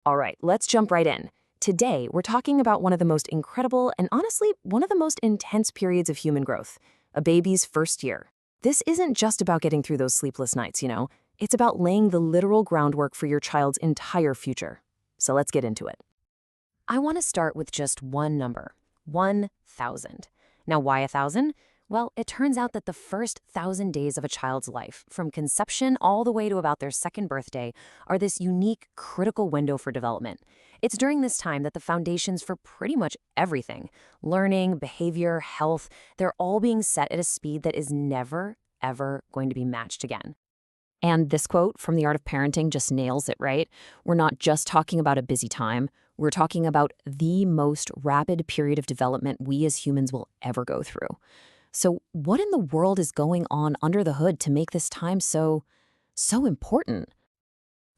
All right, let's jump right in. Today, we're talking about one of the most incredible and honestly, one of the most intense periods of human growth, a baby's first year. This isn't just about getting through those sleepless nights, It's about laying the literal groundwork for your child's entire future. So let's get into it. I want to start with just one number, 1,000. Now, why 1,000? Well, it turns out that the first 1,000 days of a child's life, from conception all the way to about their second birthday, are this unique, critical window for development. It's during this time that the foundations for pretty much everything, learning, behavior, health, they're all being set at a speed that is never, ever going to be matched again. And this quote from The Art of Parenting just nails it, right? We're not just talking about a busy time. We're talking about the most rapid period of development we as humans will ever go through. So what in the world is going on under the hood to make this time so important?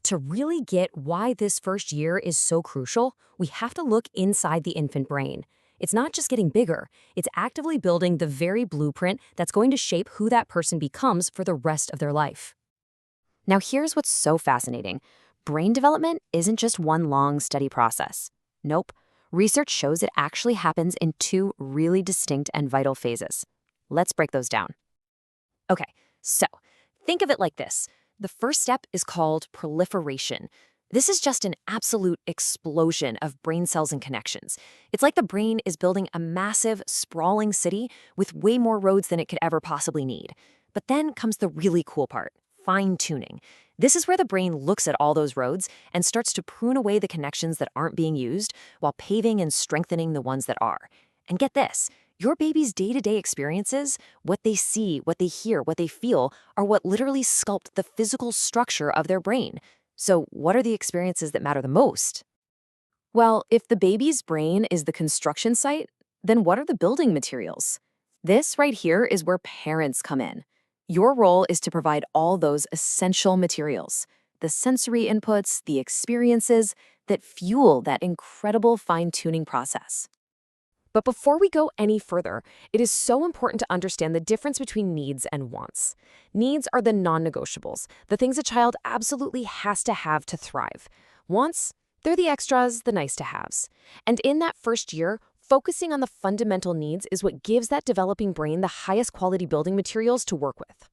To really get why this first year is so crucial, we have to look inside the infant brain. It's not just getting bigger, it's actively building the very blueprint that's going to shape who that person becomes for the rest of their life. Now here's what's so fascinating. Brain development isn't just one long, steady process. Nope. Research shows it actually happens in two really distinct and vital phases. Let's break those down. Okay, so think of it like this. The first step is called proliferation. This is just an absolute explosion of brain cells and connections. It's like the brain is building a massive, sprawling city with way more roads than it could ever possibly need. But then comes the really cool part, fine-tuning. This is where the brain looks at all those roads and starts to prune away the connections that aren't being used while paving and strengthening the ones that are. And get this, your baby's day-to-day experiences, what they see, what they hear, what they feel, are what literally sculpt the physical structure of their brain. So what are the experiences that matter the most? Well, if the baby's brain is the construction site, then what are the building materials? This right here is where parents come in. Your role is to provide all those essential materials, the sensory inputs, the experiences that fuel that incredible fine-tuning process. But before we go any further, it is so important to understand the difference between needs and wants. Needs are the non-negotiables, the things a child absolutely has to have to thrive. Wants, they're the extras, the nice-to-haves. And in that first year, focusing on the fundamental needs is what gives that developing brain the highest quality building materials to work with.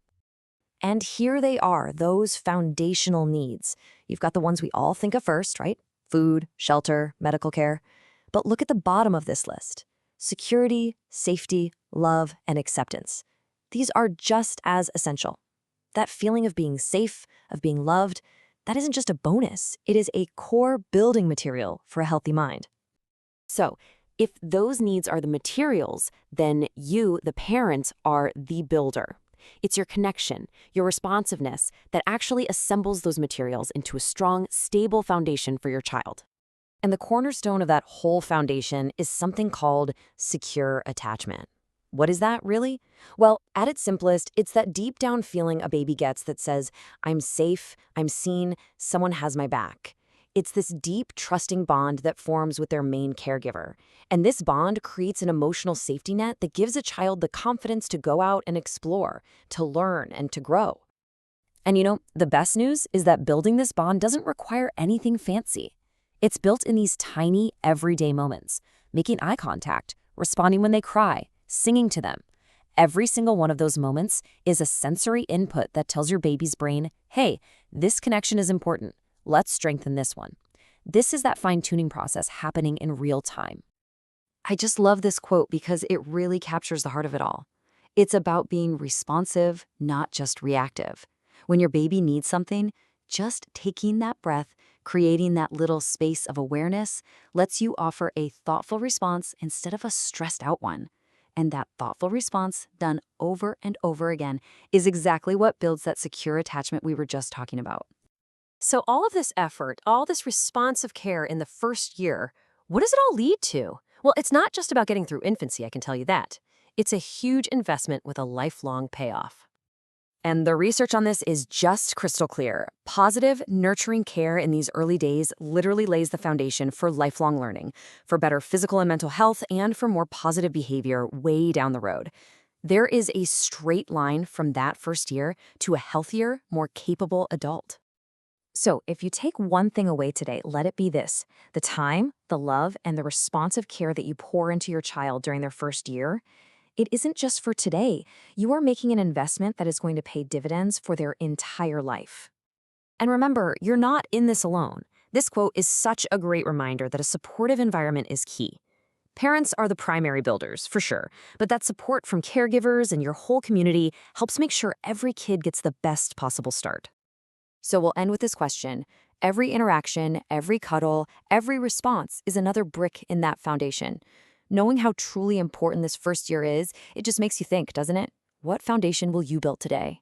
And here they are, those foundational needs. You've got the ones we all think of first, right? Food, shelter, medical care. But look at the bottom of this list. Security, safety, love, and acceptance. These are just as essential. That feeling of being safe, of being loved, that isn't just a bonus. It is a core building material for a healthy mind. So, if those needs are the materials, then you, the parent, are the builder. It's your connection, your responsiveness, that actually assembles those materials into a strong, stable foundation for your child. And the cornerstone of that whole foundation is something called secure attachment. What is that, really? Well, at its simplest, it's that deep down feeling a baby gets that says, I'm safe, I'm seen, someone has my back. It's this deep, trusting bond that forms with their main caregiver. And this bond creates an emotional safety net that gives a child the confidence to go out and explore, to learn, and to grow. And the best news is that building this bond doesn't require anything fancy. It's built in these tiny, everyday moments, making eye contact, responding when they cry, singing to them. Every single one of those moments is a sensory input that tells your baby's brain, hey, this connection is important. Let's strengthen this one. This is that fine-tuning process happening in real time. I just love this quote because it really captures the heart of it all. It's about being responsive, not just reactive. When your baby needs something, just taking that breath, creating that little space of awareness, lets you offer a thoughtful response instead of a stressed out one. And that thoughtful response, done over and over again, is exactly what builds that secure attachment we were just talking about. So all of this effort, all this responsive care in the first year, what does it all lead to? Well, it's not just about getting through infancy, I can tell you that. It's a huge investment with a lifelong payoff. And the research on this is just crystal clear. Positive, nurturing care in these early days literally lays the foundation for lifelong learning, for better physical and mental health, and for more positive behavior way down the road. There is a straight line from that first year to a healthier, more capable adult. So, if you take one thing away today, let it be this: the time, the love, and the responsive care that you pour into your child during their first year. It isn't just for today. You are making an investment that is going to pay dividends for their entire life. And remember, you're not in this alone. This quote is such a great reminder that a supportive environment is key. Parents are the primary builders, for sure, but that support from caregivers and your whole community helps make sure every kid gets the best possible start. So we'll end with this question. Every interaction, every cuddle, every response is another brick in that foundation. Knowing how truly important this first year is, it just makes you think, doesn't it? What foundation will you build today?